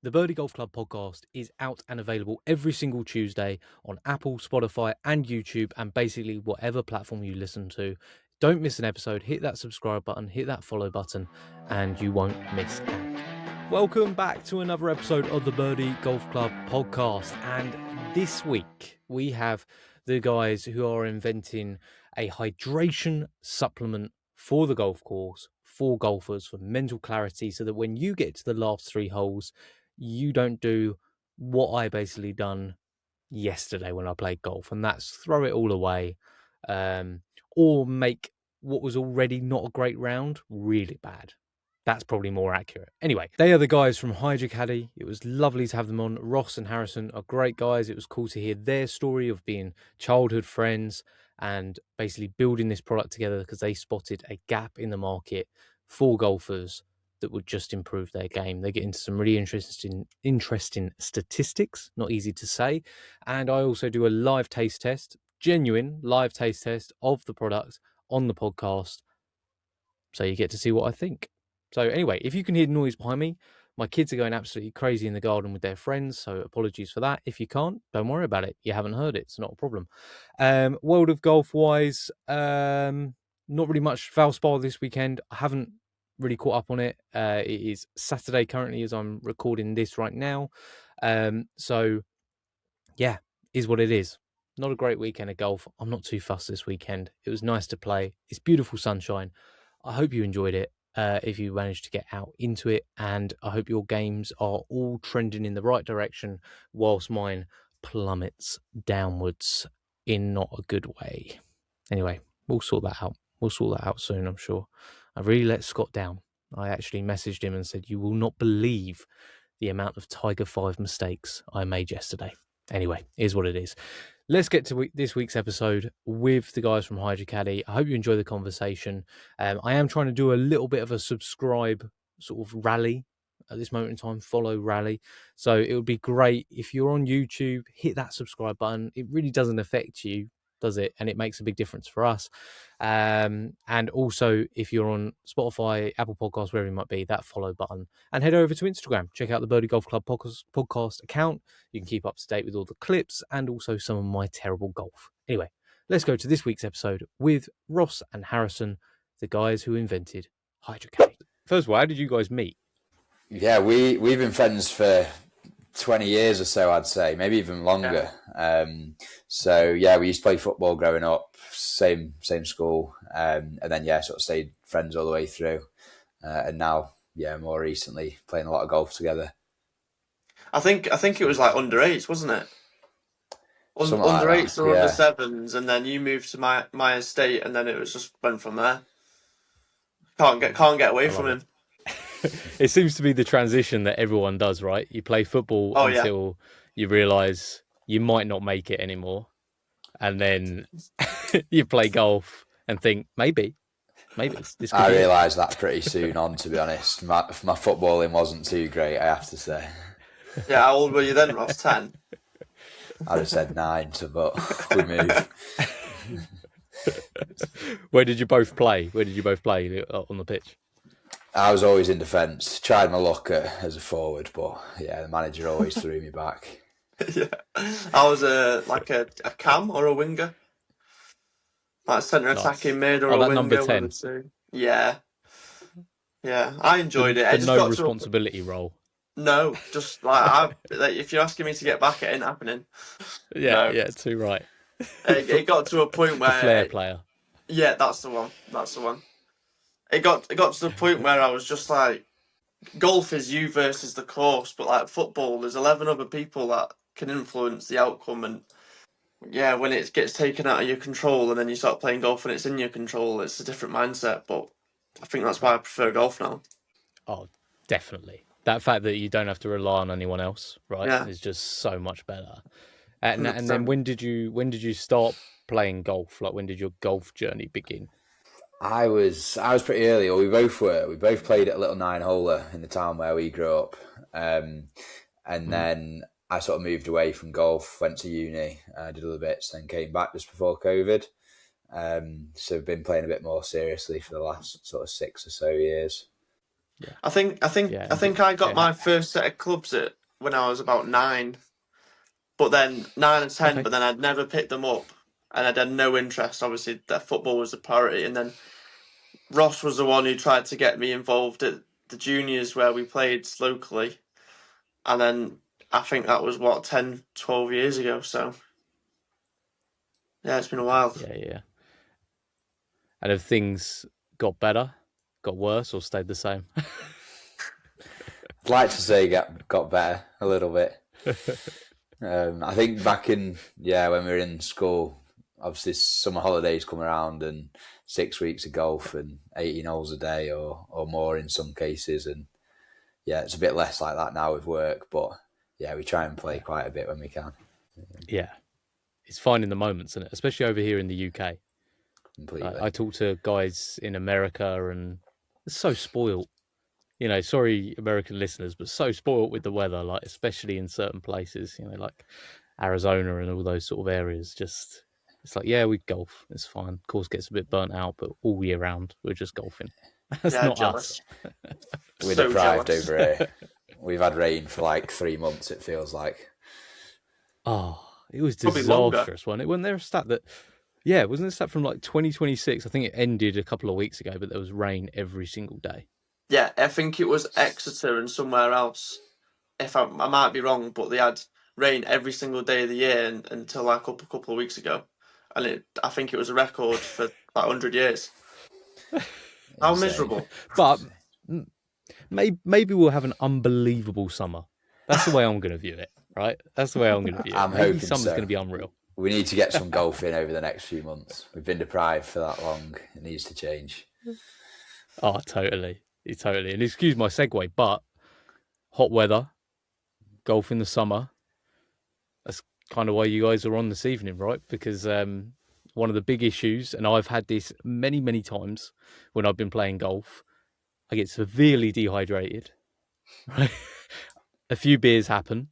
The Birdie Golf Club Podcast is out and available every single Tuesday on Apple, Spotify, and YouTube, and basically whatever platform you listen to. Don't miss an episode. Hit that subscribe button, hit that follow button, and you won't miss out. Welcome back to another episode of the Birdie Golf Club Podcast. And this week we have the guys who are inventing a hydration supplement for the golf course, for golfers, for mental clarity, so that when you get to the last three holes, you don't do what I basically done yesterday when I played golf, and that's throw it all away, or make what was already not a great round really bad. That's probably more accurate. Anyway, they are the guys from HydraCaddie. It was lovely to have them on. Ross and Harrison are great guys. It was cool to hear their story of being childhood friends and basically building this product together because they spotted a gap in the market for golfers that would just improve their game. They get into some really interesting statistics, not easy to say. And I also do a live taste test, genuine live taste test of the product on the podcast. So you get to see what I think. So anyway, if you can hear noise behind me, my kids are going absolutely crazy in the garden with their friends. So apologies for that. If you can't, don't worry about it. You haven't heard it. It's not a problem. World of golf wise, not really much Valspar this weekend. I haven't really caught up on it. It is Saturday currently as I'm recording this right now. So yeah, is what it is. Not a great weekend of golf. I'm not too fussed this weekend. It was nice to play. It's beautiful sunshine. I hope you enjoyed it. If you managed to get out into it, and I hope your games are all trending in the right direction whilst mine plummets downwards in not a good way. Anyway, we'll sort that out. We'll sort that out soon, I'm sure. I really let Scott down. I actually messaged him and said, you will not believe the amount of Tiger 5 mistakes I made yesterday. Anyway, here's what it is. Let's get to this week's episode with the guys from HydraCaddie. I hope you enjoy the conversation. I am trying to do a little bit of a subscribe sort of rally at this moment in time, follow rally. So it would be great if you're on YouTube, hit that subscribe button. It really doesn't affect you, does it? And it makes a big difference for us. And also, if you're on Spotify, Apple Podcasts, wherever you might be, that follow button. And head over to Instagram. Check out the Birdie Golf Club podcast account. You can keep up to date with all the clips and also some of my terrible golf. Anyway, let's go to this week's episode with Ross and Harrison, the guys who invented HydraCaddie. First of all, how did you guys meet? Yeah, we've been friends for 20 years or so, I'd say, maybe even longer. Yeah. So yeah, we used to play football growing up, same school, and then sort of stayed friends all the way through. And now, more recently, playing a lot of golf together. I think it was like under 8s, wasn't it? Under like 8s or under 7s, and then you moved to my estate, and then it was just went from there. Can't get away from him. It seems to be the transition that everyone does, right? You play football until you realise you might not make it anymore. And then you play golf and think, maybe. This could I realised that pretty soon on, to be honest. My footballing wasn't too great, I have to say. Yeah, how old were you then, Ross? 10? I'd have said 9, but we moved. Where did you both play? On the pitch? I was always in defence. Tried my luck as a forward, but the manager always threw me back. Yeah, I was a cam or a winger, like centre attacking mid or a winger. Number 10. Yeah. I enjoyed it. The no responsibility role. No, just like if you're asking me to get back, it ain't happening. Yeah, too right. It got to a point where the flair player. Yeah, that's the one. It got to the point where I was just like, golf is you versus the course, but like football, there's 11 other people that can influence the outcome, and when it gets taken out of your control and then you start playing golf and it's in your control, it's a different mindset. But I think that's why I prefer golf now. Oh, definitely. That fact that you don't have to rely on anyone else, right, is just so much better. And then when did you start playing golf? Like, when did your golf journey begin? I was pretty early, or we both were. We both played at a little 9-holer in the town where we grew up. And then I sort of moved away from golf, went to uni, did a little bits, then came back just before COVID. So I've been playing a bit more seriously for the last sort of 6 or so years. I think Yeah, I got my first set of clubs when I was about 9, but then 9 and 10, okay. but then I'd never picked them up, and I'd had no interest. Obviously, that football was the priority, and then Ross was the one who tried to get me involved at the juniors where we played locally, and then I think that was 10, 12 years ago. So yeah, it's been a while. Yeah. And have things got better, got worse, or stayed the same? I'd like to say got better a little bit. I think back in when we were in school, obviously summer holidays come around and 6 weeks of golf and 18 holes a day or more in some cases, and it's a bit less like that now with work, but we try and play quite a bit when we can. Yeah, it's finding the moments, isn't it? Especially over here in the UK. Completely. I talk to guys in America and it's so spoiled. You know, sorry, American listeners, but so spoiled with the weather, like especially in certain places, you know, like Arizona and all those sort of areas. Just, it's like, we golf. It's fine. Course gets a bit burnt out, but all year round, we're just golfing. That's not jealous. us. We're So deprived jealous. over here. We've had rain for like 3 months, it feels like. Oh, it was Probably longer. disastrous, wasn't it? Wasn't there a stat that, wasn't there a stat from like 2026? I think it ended a couple of weeks ago, but there was rain every single day. Yeah, I think it was Exeter and somewhere else. If I might be wrong, but they had rain every single day of the year until like a couple of weeks ago, and I think it was a record for like 100 years. How miserable! But maybe we'll have an unbelievable summer. That's the way I'm going to view it, right? That's the way I'm going to view it. I'm Maybe hoping summer's so. going to be unreal. We need to get some golf in over the next few months. We've been deprived for that long. It needs to change. Oh, totally. And excuse my segue, but hot weather, golf in the summer. That's kind of why you guys are on this evening, right? Because one of the big issues, and I've had this many, many times when I've been playing golf, I get severely dehydrated. Right? A few beers happen,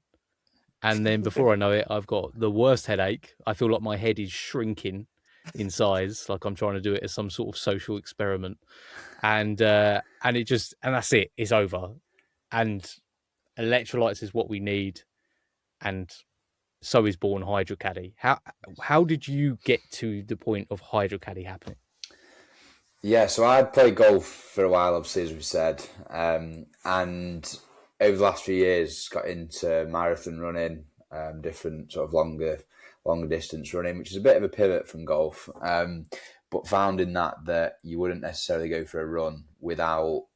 and then before I know it, I've got the worst headache. I feel like my head is shrinking in size, like I'm trying to do it as some sort of social experiment. And that's it. It's over. And electrolytes is what we need, and so is born HydraCaddie. How did you get to the point of HydraCaddie happening? Yeah, so I'd played golf for a while, obviously, as we said, and over the last few years, got into marathon running, different sort of longer distance running, which is a bit of a pivot from golf. But found in that you wouldn't necessarily go for a run without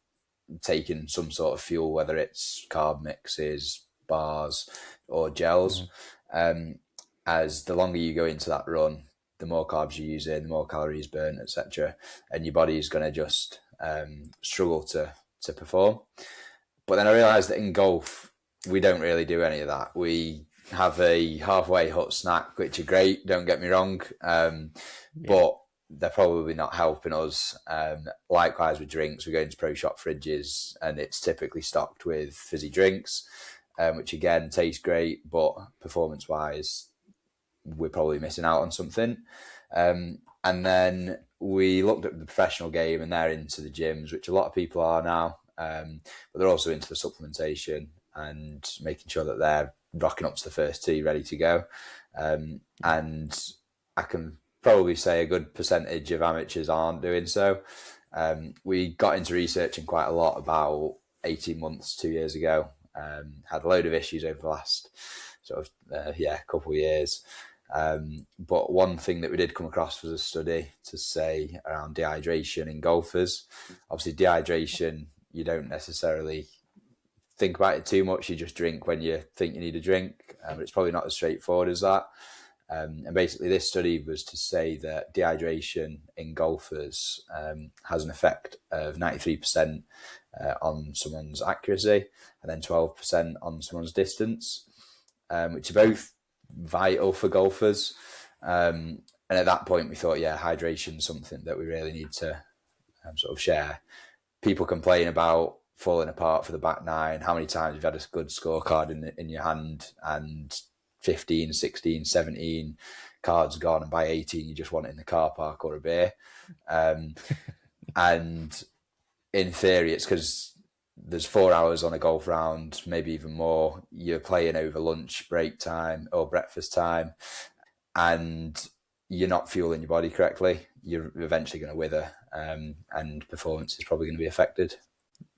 taking some sort of fuel, whether it's carb mixes, bars, or gels. As the longer you go into that run, the more carbs you use in, the more calories burnt, etc., and your body is going to just struggle to perform. But then I realised that in golf, we don't really do any of that. We have a halfway hut snack, which are great, don't get me wrong, but they're probably not helping us. Likewise with drinks, we go into pro shop fridges and it's typically stocked with fizzy drinks, which again taste great, but performance-wise, we're probably missing out on something. And then we looked at the professional game and they're into the gyms, which a lot of people are now, but they're also into the supplementation and making sure that they're rocking up to the first tee ready to go. And I can probably say a good percentage of amateurs aren't doing so. We got into researching quite a lot about 18 months, 2 years ago. Had a load of issues over the last couple of years. But one thing that we did come across was a study to say around dehydration in golfers. Obviously, dehydration, you don't necessarily think about it too much. You just drink when you think you need a drink, but it's probably not as straightforward as that. And basically, this study was to say that dehydration in golfers has an effect of 93% on someone's accuracy and then 12% on someone's distance, which are both vital for golfers. And at that point, we thought, hydration is something that we really need to sort of share. People complain about falling apart for the back nine. How many times you've had a good scorecard in your hand and 15, 16, 17 cards gone, and by 18 you just want it in the car park or a beer. And in theory, it's because there's 4 hours on a golf round, maybe even more. You're playing over lunch break time or breakfast time, and you're not fueling your body correctly. You're eventually going to wither, and performance is probably going to be affected.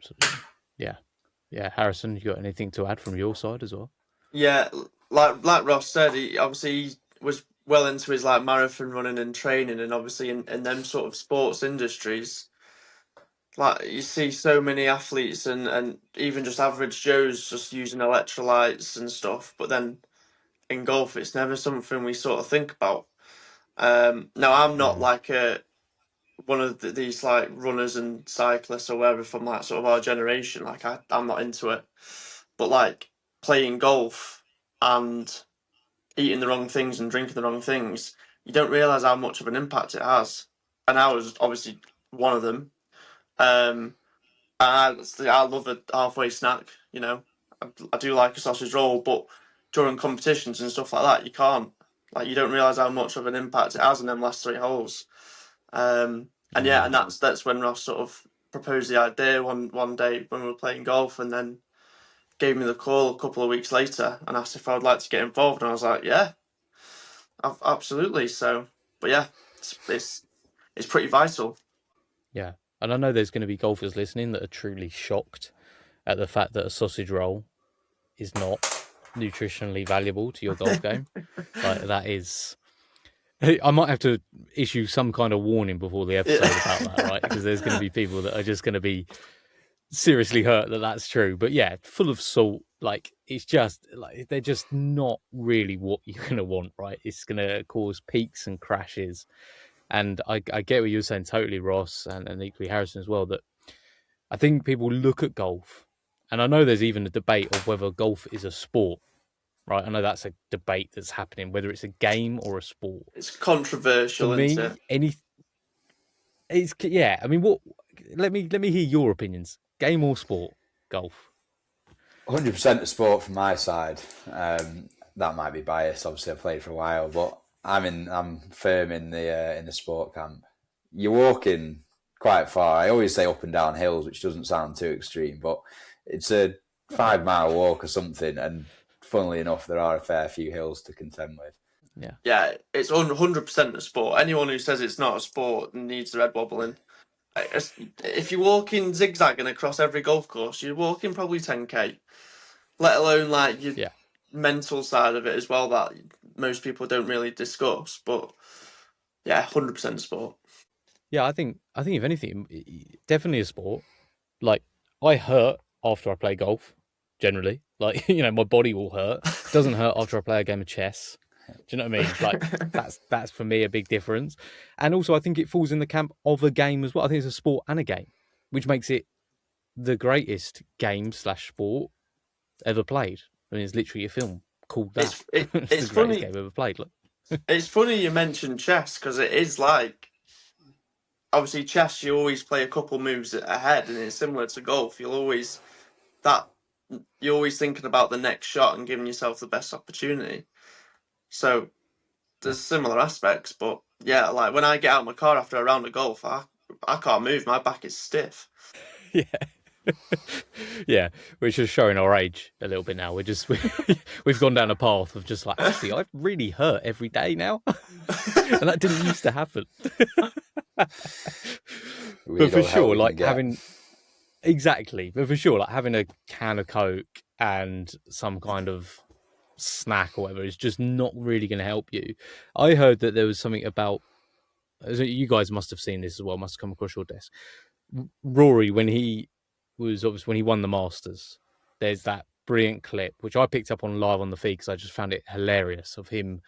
Absolutely. Yeah. Harrison, you got anything to add from your side as well? Yeah, like Ross said, he was well into his like marathon running and training, and obviously in them sort of sports industries, like you see so many athletes and even just average Joes just using electrolytes and stuff, but then in golf it's never something we sort of think about. Now I'm not like one of these like runners and cyclists or whatever from like sort of our generation. Like I'm not into it, but like playing golf and eating the wrong things and drinking the wrong things, you don't realise how much of an impact it has. And I was obviously one of them. I love a halfway snack, you know. I do like a sausage roll, but during competitions and stuff like that, you can't. Like, you don't realise how much of an impact it has in them last 3 holes. And that's when Ross sort of proposed the idea one day when we were playing golf, and then gave me the call a couple of weeks later and asked if I would like to get involved, and I was like, yeah, absolutely. So, but yeah, it's pretty vital. Yeah. And I know there's going to be golfers listening that are truly shocked at the fact that a sausage roll is not nutritionally valuable to your golf game. Like, that is... I might have to issue some kind of warning before the episode about that, right? Because there's going to be people that are just going to be seriously hurt that that's true. But yeah, full of salt, like, it's just like they're just not really what you're going to want, right? It's going to cause peaks and crashes. And I get what you're saying totally, Ross, and equally Harrison as well, that I think people look at golf, and I know there's even a debate of whether golf is a sport, right? I know that's a debate that's happening, whether it's a game or a sport. It's controversial, For me, isn't it? I mean, what? Let me hear your opinions. Game or sport? Golf. 100% a sport from my side. That might be biased. Obviously, I've played for a while, but I'm firm in the sport camp. You're walking quite far. I always say up and down hills, which doesn't sound too extreme, but it's a 5-mile walk or something. And funnily enough, there are a fair few hills to contend with. Yeah, it's 100% a sport. Anyone who says it's not a sport needs their head wobbling. If you're walking zigzagging across every golf course, you're walking probably 10k. Let alone like your mental side of it as well, that most people don't really discuss. But yeah, 100% sport. Yeah, I think if anything, definitely a sport. Like, I hurt after I play golf, generally. Like, you know, my body will hurt. It doesn't hurt after I play a game of chess. Do you know what I mean? Like, that's for me a big difference. And also, I think it falls in the camp of a game as well. I think it's a sport and a game, which makes it the greatest game/sport ever played. I mean, it's literally a film called that. It's the funny. greatest game ever played. Look. It's funny you mentioned chess, because it is like, obviously chess, you always play a couple moves ahead, and it's similar to golf. You're always thinking about the next shot and giving yourself the best opportunity. So there's similar aspects, but yeah, like when I get out of my car after a round of golf, I can't move. My back is stiff. Yeah. Yeah, we're just showing our age a little bit now. We've gone down a path of just like, actually, I really hurt every day now. And that didn't used to happen. But for sure, like having a can of Coke and some kind of snack or whatever is just not really going to help you. I heard that there was something about, you guys must have seen this as well, must have come across your desk. Rory, when he won the Masters, there's that brilliant clip which I picked up on live on the feed because I just found it hilarious, of him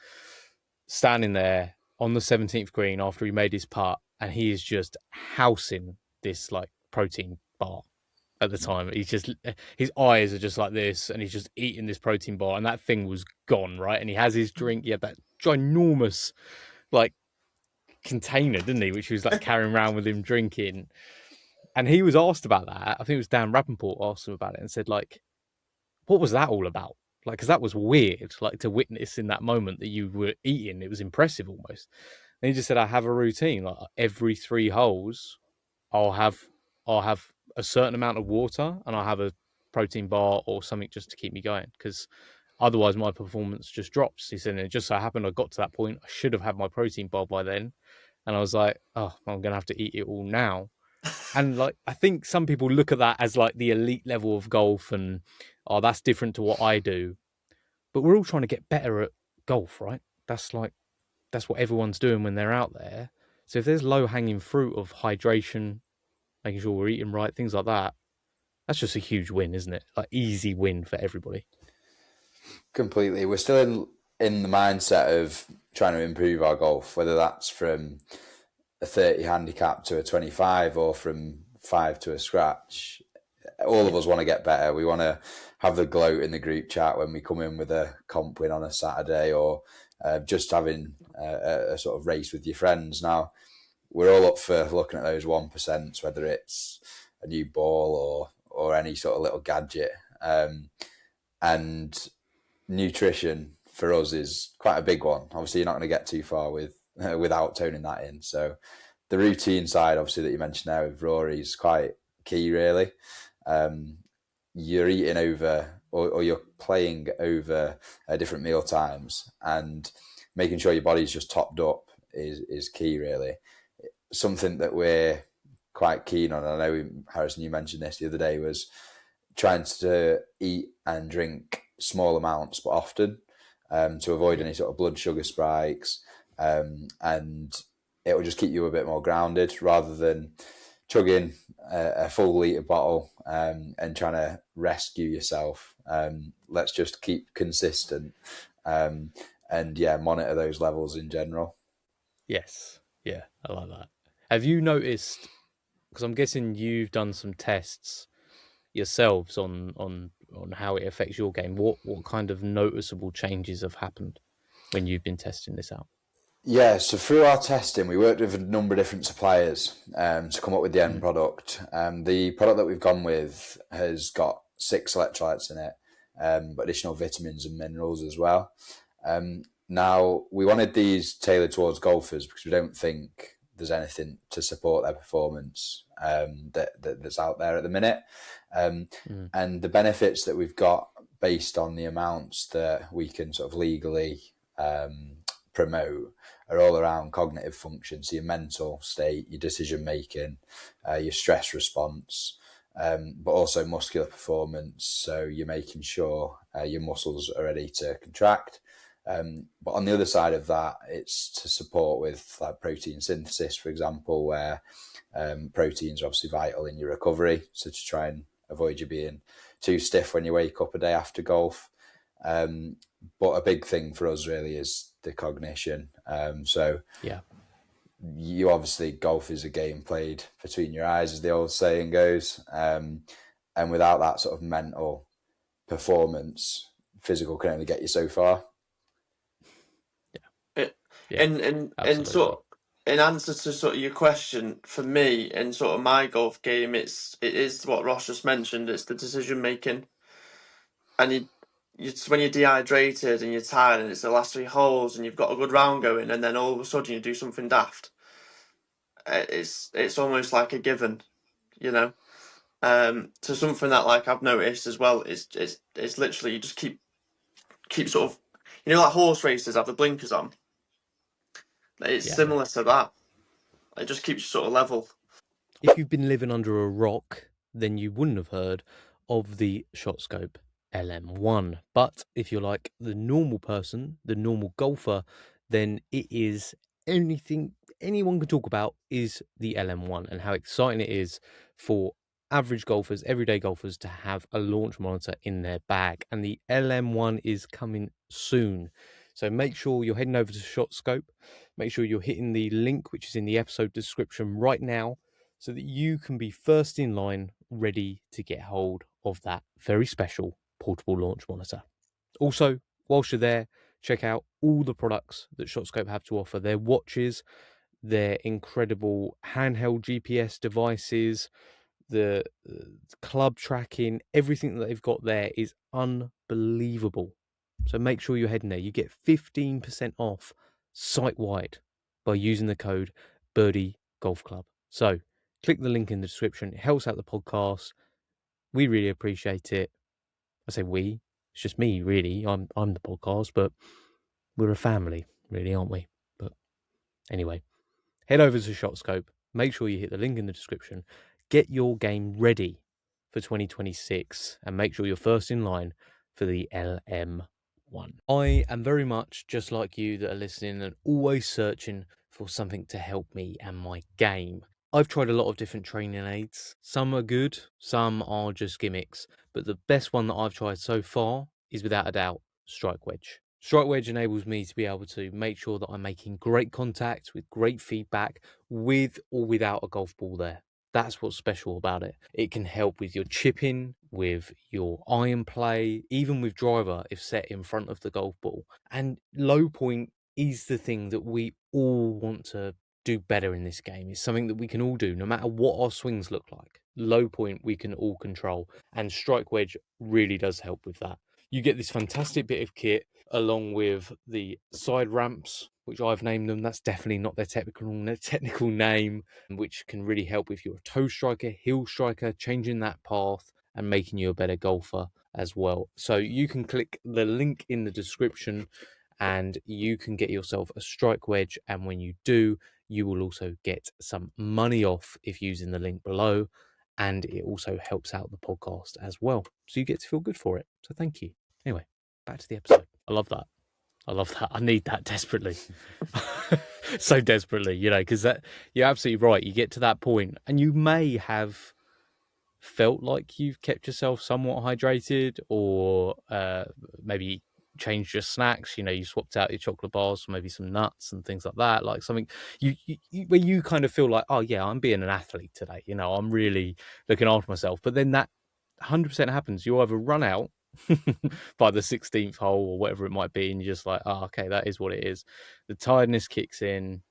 standing there on the 17th green after he made his putt, and he is just housing this like protein bar. At the time, his eyes are just like this, and he's just eating this protein bar, and that thing was gone, right? And he has his drink. He had that ginormous, like, container, didn't he? Which he was like carrying around with him drinking. And he was asked about that. I think it was Dan Rappaport asked him about it and said, like, what was that all about? Like, because that was weird, like, to witness in that moment that you were eating. It was impressive almost. And he just said, I have a routine. Like, every 3 holes, I'll have a certain amount of water and I have a protein bar or something just to keep me going, because otherwise my performance just drops. He said, and it just so happened I got to that point. I should have had my protein bar by then. And I was like, oh, I'm going to have to eat it all now. And like, I think some people look at that as like the elite level of golf and, oh, that's different to what I do. But we're all trying to get better at golf, right? That's what everyone's doing when they're out there. So if there's low hanging fruit of hydration, making sure we're eating right, things like that, that's just a huge win, isn't it? Like easy win for everybody. Completely. We're still in the mindset of trying to improve our golf, whether that's from a 30 handicap to a 25 or from 5 to a scratch. All of us want to get better. We want to have the gloat in the group chat when we come in with a comp win on a Saturday, or just having a sort of race with your friends. Now, we're all up for looking at those 1%, whether it's a new ball or any sort of little gadget. And nutrition for us is quite a big one. Obviously, you're not going to get too far without toning that in. So the routine side, obviously, that you mentioned there with Rory is quite key, really. You're eating over or you're playing over different meal times, and making sure your body's just topped up is key, really. Something that we're quite keen on, I know, Harrison, you mentioned this the other day, was trying to eat and drink small amounts but often, to avoid any sort of blood sugar spikes, and it will just keep you a bit more grounded rather than chugging a full litre bottle and trying to rescue yourself. Let's just keep consistent, and monitor those levels in general. Yes. Yeah, I like that. Have you noticed, because I'm guessing you've done some tests yourselves on how it affects your game, what kind of noticeable changes have happened when you've been testing this out? Yeah, so through our testing, we worked with a number of different suppliers to come up with the end product. The product that we've gone with has got 6 electrolytes in it, but additional vitamins and minerals as well. Now, we wanted these tailored towards golfers because we don't think there's anything to support their performance that's out there at the minute. And the benefits that we've got based on the amounts that we can sort of legally promote are all around cognitive function, so your mental state, your decision making, your stress response, but also muscular performance. So you're making sure your muscles are ready to contract. But on the other side of that, it's to support with like protein synthesis, for example, where proteins are obviously vital in your recovery. So to try and avoid you being too stiff when you wake up a day after golf. But a big thing for us really is the cognition. So Yeah. you obviously, golf is a game played between your eyes, as the old saying goes. And without that sort of mental performance, physical can only get you so far. Yeah, And absolutely. sort of, in answer to sort of your question, for me in sort of my golf game, it is what Ross just mentioned. It's the decision making, and you when you're dehydrated and you're tired, and it's the last 3 holes, and you've got a good round going, and then all of a sudden you do something daft. It's almost like a given, you know. So something that like I've noticed as well is it's literally you just keep sort of, you know, like horse races have the blinkers on. It's Yeah. similar to that. It just keeps you sort of level. If you've been living under a rock, then you wouldn't have heard of the ShotScope LM1. But if you're like the normal person, the normal golfer, then it is anything anyone can talk about is the LM1, and how exciting it is for average golfers, everyday golfers, to have a launch monitor in their bag. And the LM1 is coming soon. So make sure you're heading over to ShotScope. Make sure you're hitting the link, which is in the episode description right now, so that you can be first in line, ready to get hold of that very special portable launch monitor. Also, whilst you're there, check out all the products that ShotScope have to offer. Their watches, their incredible handheld GPS devices, the club tracking, everything that they've got there is unbelievable. So make sure you're heading there. You get 15% off site-wide by using the code Birdie Golf Club. So Click the link in the description. It helps out the podcast. We really appreciate it. I say we. It's just me, really. I'm the podcast, but we're a family, really, aren't we? But anyway, head over to ShotScope. Make sure you hit the link in the description. Get your game ready for 2026 and make sure you're first in line for the LM1. I am very much just like you that are listening and always searching for something to help me and my game. I've tried a lot of different training aids. Some are good, some are just gimmicks. But the best one that I've tried so far is without a doubt Strike Wedge. Strike Wedge enables me to be able to make sure that I'm making great contact with great feedback with or without a golf ball there. That's what's special about it. It can help with your chipping, with your iron play, even with driver if set in front of the golf ball. And low point is the thing that we all want to do better in this game. It's something that we can all do, no matter what our swings look like. Low point we can all control, and Strike Wedge really does help with that. You get this fantastic bit of kit along with the side ramps, which I've named them. That's definitely not their technical name, which can really help with your toe striker, heel striker, changing that path and making you a better golfer as well. So you can click the link in the description and you can get yourself a Strike Wedge. And when you do, you will also get some money off if using the link below. And it also helps out the podcast as well. So you get to feel good for it. So thank you. Anyway, back to the episode. I love that. I need that desperately. So desperately, because you're absolutely right. You get to that point and you may have felt like you've kept yourself somewhat hydrated or maybe changed your snacks. You swapped out your chocolate bars for maybe some nuts and things like that, like something where you kind of feel like, oh yeah, I'm being an athlete today, I'm really looking after myself. But then that 100% happens. You either run out by the 16th hole or whatever it might be and you're just like, oh, okay, that is what it is. The tiredness kicks in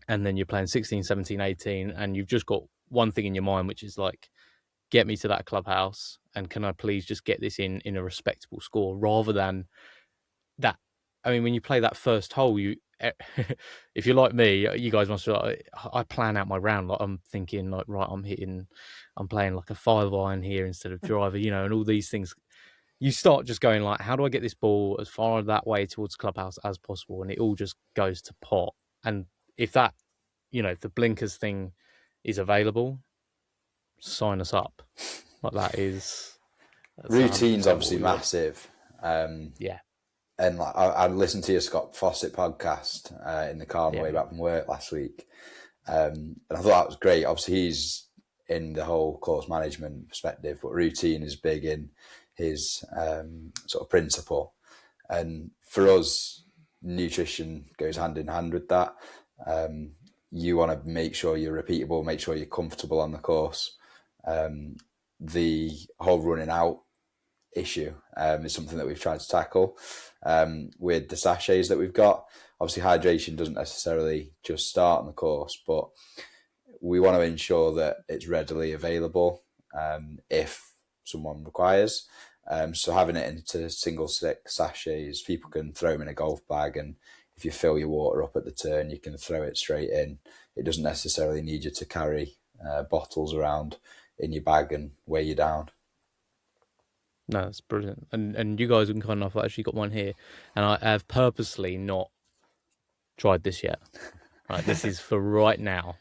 and then you're playing 16, 17, 18 and you've just got one thing in your mind, which is like, get me to that clubhouse and can I please just get this in a respectable score, rather than that. I mean, when you play that first hole, if you're like me, you guys must I plan out my round. Like I'm thinking like, right, I'm playing like a 5-iron here instead of driver, and all these things. You start just going like, how do I get this ball as far that way towards clubhouse as possible? And it all just goes to pot. And if that, if the blinkers thing is available, sign us up. Like that's routine's obviously massive. Yeah. And like I listened to your Scott Fawcett podcast in the car on the way back from work last week. And I thought that was great. Obviously he's in the whole course management perspective, but routine is big in his sort of principle. And for us, nutrition goes hand in hand with that. You want to make sure you're repeatable, make sure you're comfortable on the course. The whole running out issue is something that we've tried to tackle with the sachets that we've got. Obviously, hydration doesn't necessarily just start on the course, but we want to ensure that it's readily available if someone requires. So having it into single stick sachets, people can throw them in a golf bag, and if you fill your water up at the turn, you can throw it straight in. It doesn't necessarily need you to carry bottles around in your bag and weigh you down. No, that's brilliant. And you guys have been kind enough. I actually got one here, and I have purposely not tried this yet. Right, this is for right now.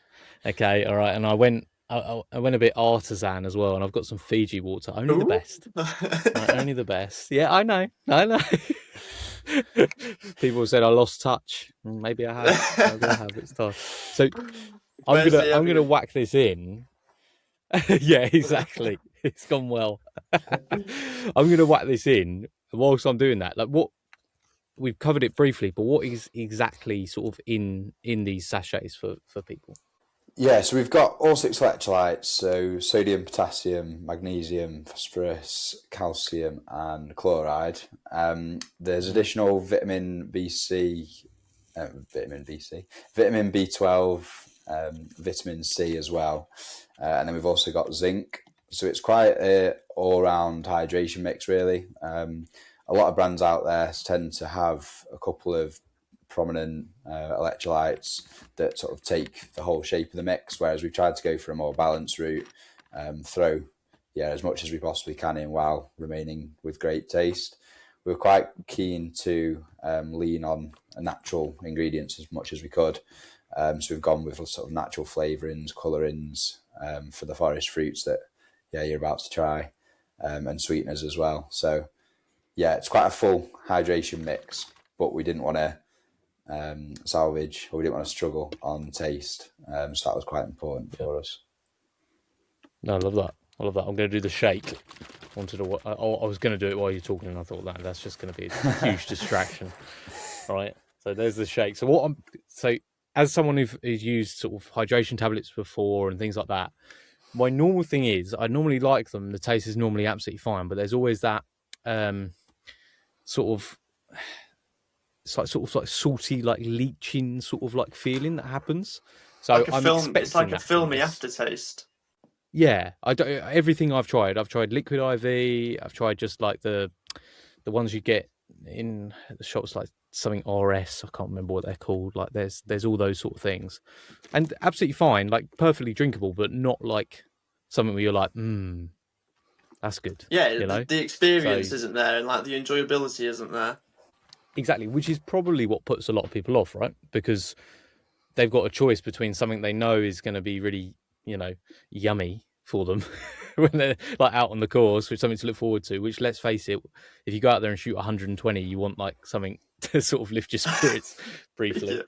Okay, all right. And I went a bit artisan as well, and I've got some Fiji water. Only the best. Right, only the best. Yeah, I know. People said I lost touch. Maybe I have. It's tough. So I'm gonna whack this in. Yeah, exactly. It's gone well. I'm gonna whack this in whilst I'm doing that. Like, what we've covered it briefly, but what is exactly sort of in these sachets for people? Yeah, so we've got all 6 electrolytes, so sodium, potassium, magnesium, phosphorus, calcium and chloride. There's additional vitamin B12, vitamin C as well. And then we've also got zinc. So it's quite an all-round hydration mix, really. A lot of brands out there tend to have a couple of prominent electrolytes that sort of take the whole shape of the mix, whereas we've tried to go for a more balanced route, throw as much as we possibly can in while remaining with great taste. We were quite keen to lean on natural ingredients as much as we could. So we've gone with sort of natural flavourings, colourings for the forest fruits that you're about to try, and sweeteners as well. So it's quite a full hydration mix, but we didn't want to salvage, or we didn't want to struggle on taste. So that was quite important for us. No, I love that. I'm going to do the shake. I was going to do it while you're talking, and I thought that's just going to be a huge distraction. Right. So there's the shake. So as someone who's used sort of hydration tablets before and things like that, my normal thing is I normally like them. The taste is normally absolutely fine, but there's always that sort of salty, like leaching sort of like feeling that happens. So it's like a filmy aftertaste. Yeah, everything I've tried liquid IV. I've tried just like the ones you get in the shops, like something RS. I can't remember what they're called. Like there's all those sort of things, and absolutely fine, like perfectly drinkable, but not like something where you're like, that's good. Yeah, the experience isn't there, and like the enjoyability isn't there. Exactly, which is probably what puts a lot of people off, right? Because they've got a choice between something they know is going to be really, yummy for them when they're like out on the course, with something to look forward to, which, let's face it, if you go out there and shoot 120, you want like something to sort of lift your spirits briefly.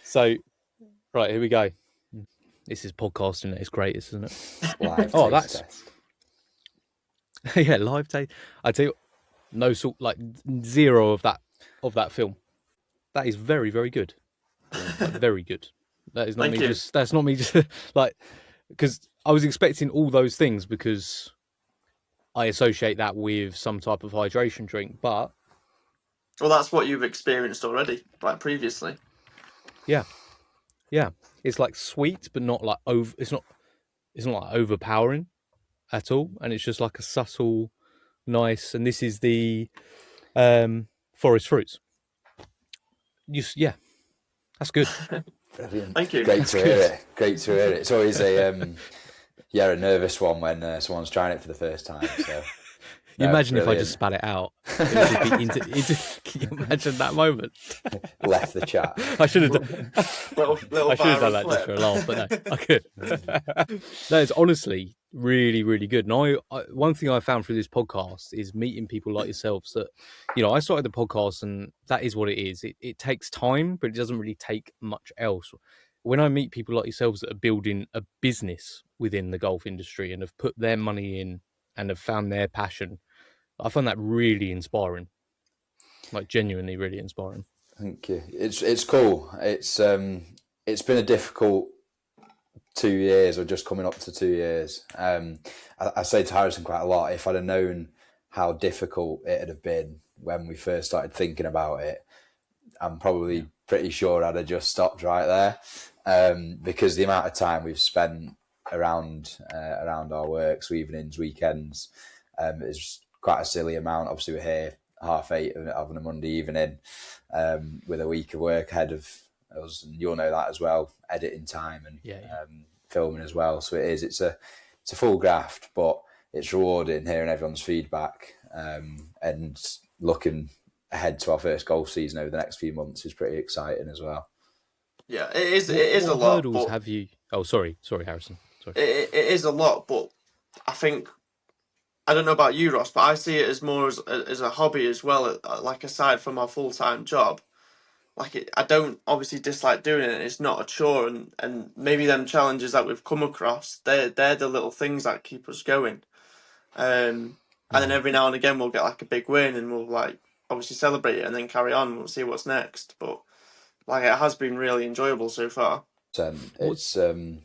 So right, here we go. This is podcasting at its greatest, isn't it? Live that's test. Yeah, live taste. I tell you, no salt, like zero of that film. That is very, very good. Like, very good. That is not me. That's not me. Just like, because I was expecting all those things, because I associate that with some type of hydration drink. But that's what you've experienced already, like previously. Yeah, it's like sweet, but not like over. It's not like overpowering at all, and it's just like a subtle, nice. And this is the forest fruits. That's good. Brilliant. Thank you. Great to hear it. It's always a nervous one when someone's trying it for the first time. So you imagine if I just spat it out. Can you imagine that moment? Left the chat. I should have done. I should have done that just for a laugh, but no, I could. No, it's honestly really, really good. And one thing I found through this podcast is meeting people like yourselves that, I started the podcast, and that is what it is. It takes time, but it doesn't really take much else. When I meet people like yourselves that are building a business within the golf industry and have put their money in and have found their passion, I find that really inspiring. Like, genuinely really inspiring. Thank you. It's cool. It's been a difficult 2 years, or just coming up to 2 years. I say to Harrison quite a lot, if I'd have known how difficult it'd have been when we first started thinking about it, I'm probably pretty sure I'd have just stopped right there, because the amount of time we've spent around our works, evenings, weekends, is quite a silly amount. Obviously, we're here 8:30 on a Monday evening, with a week of work ahead of us, and you'll know that as well, editing time and filming as well. So it's a full graft, but it's rewarding hearing everyone's feedback, and looking ahead to our first golf season over the next few months is pretty exciting as well. Yeah, it is a lot. What hurdles have you? Oh, sorry, Harrison. Sorry. It is a lot, but I think, I don't know about you, Ross, but I see it as more as a hobby as well. Like, aside from our full-time job, like, I don't obviously dislike doing it. It's not a chore, and maybe them challenges that we've come across, they're the little things that keep us going. And then every now and again we'll get like a big win, and we'll like obviously celebrate it and then carry on. We'll see what's next. But like, it has been really enjoyable so far. It's a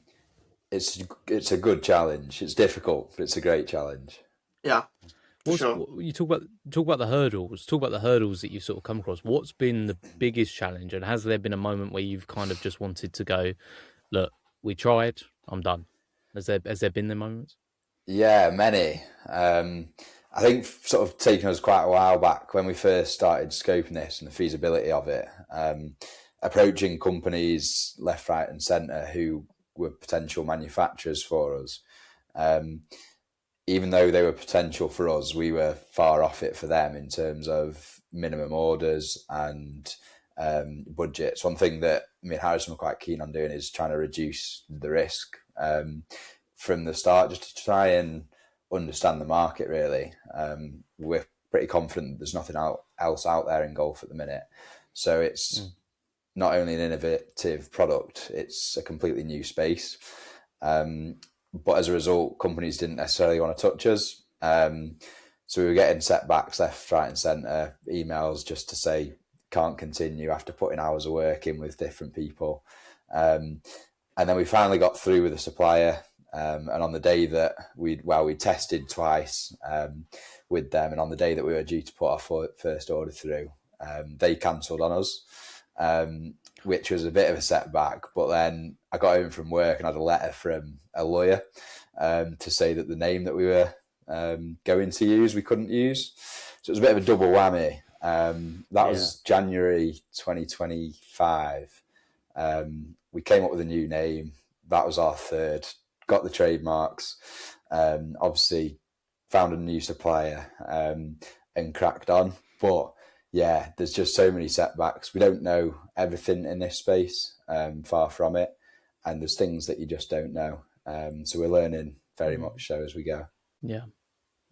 good challenge. It's difficult, but it's a great challenge. Yeah. Sure. You talk about the hurdles. Talk about the hurdles that you've sort of come across. What's been the biggest challenge, and has there been a moment where you've kind of just wanted to go, look, we tried, I'm done? Has there been the moments? Yeah, many. I think sort of taking us quite a while back when we first started scoping this and the feasibility of it, approaching companies left, right, and centre who were potential manufacturers for us. Even though they were potential for us, we were far off it for them in terms of minimum orders and budgets. One thing that me and Harrison were quite keen on doing is trying to reduce the risk from the start, just to try and understand the market, really. We're pretty confident there's nothing else out there in golf at the minute. So it's not only an innovative product, it's a completely new space. But as a result, companies didn't necessarily want to touch us. So we were getting setbacks left, right, and centre, emails just to say can't continue after putting hours of work in with different people. And then we finally got through with the supplier. And on the day that we tested twice with them, and on the day that we were due to put our first order through, they cancelled on us, which was a bit of a setback. But then I got home from work and had a letter from a lawyer to say that the name that we were going to use, we couldn't use. So it was a bit of a double whammy. That was January 2025. We came up with a new name. That was our third. Got the trademarks. Obviously found a new supplier and cracked on. But yeah, there's just so many setbacks. We don't know everything in this space, far from it. And there's things that you just don't know. So we're learning very much so as we go. Yeah.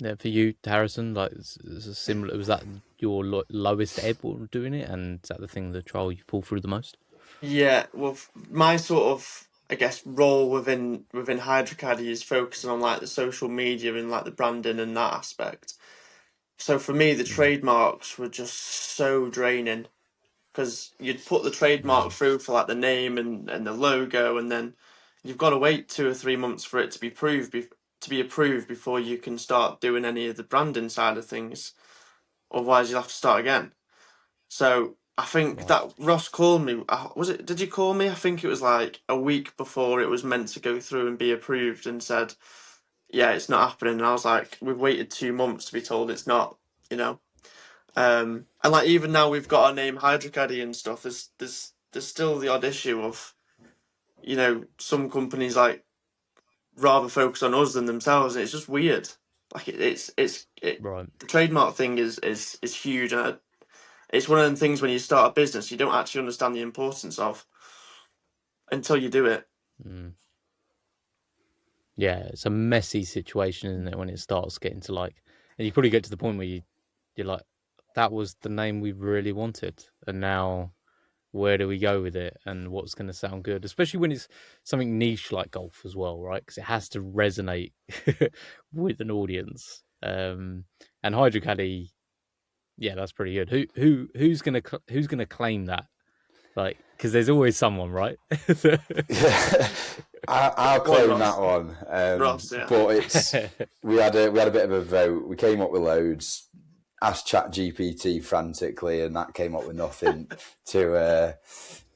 Yeah, for you, Harrison, like, it's a similar. Was that your lowest ebb while doing it, and is that the thing, the trial you pull through the most? Yeah, well, my sort of, I guess, role within HydraCaddie is focusing on like the social media and like the branding and that aspect. So for me, the trademarks were just so draining, because you'd put the trademark through for like the name and the logo, and then you've got to wait 2 or 3 months for it to be approved before you can start doing any of the branding side of things. Otherwise, you'll have to start again. So I think that Ross called me. Did you call me? I think it was like a week before it was meant to go through and be approved, and said, "Yeah, it's not happening." And I was like, "We've waited 2 months to be told it's not." You know. And like even now we've got our name HydraCaddie and stuff. There's still the odd issue of, some companies like rather focus on us than themselves, and it's just weird. Like Right. the trademark thing is huge, and it's one of them things when you start a business you don't actually understand the importance of until you do it. Yeah, it's a messy situation, isn't it, when it starts getting to like, and you probably get to the point where you're like, that was the name we really wanted, and now where do we go with it, and what's going to sound good, especially when it's something niche like golf as well, right? Because it has to resonate with an audience. And HydraCaddie, yeah, that's pretty good. Who's gonna claim that? Like, because there's always someone, right? I'll claim that one. Ross, yeah. But we had a bit of a vote. We came up with loads. Asked ChatGPT frantically, and that came up with nothing too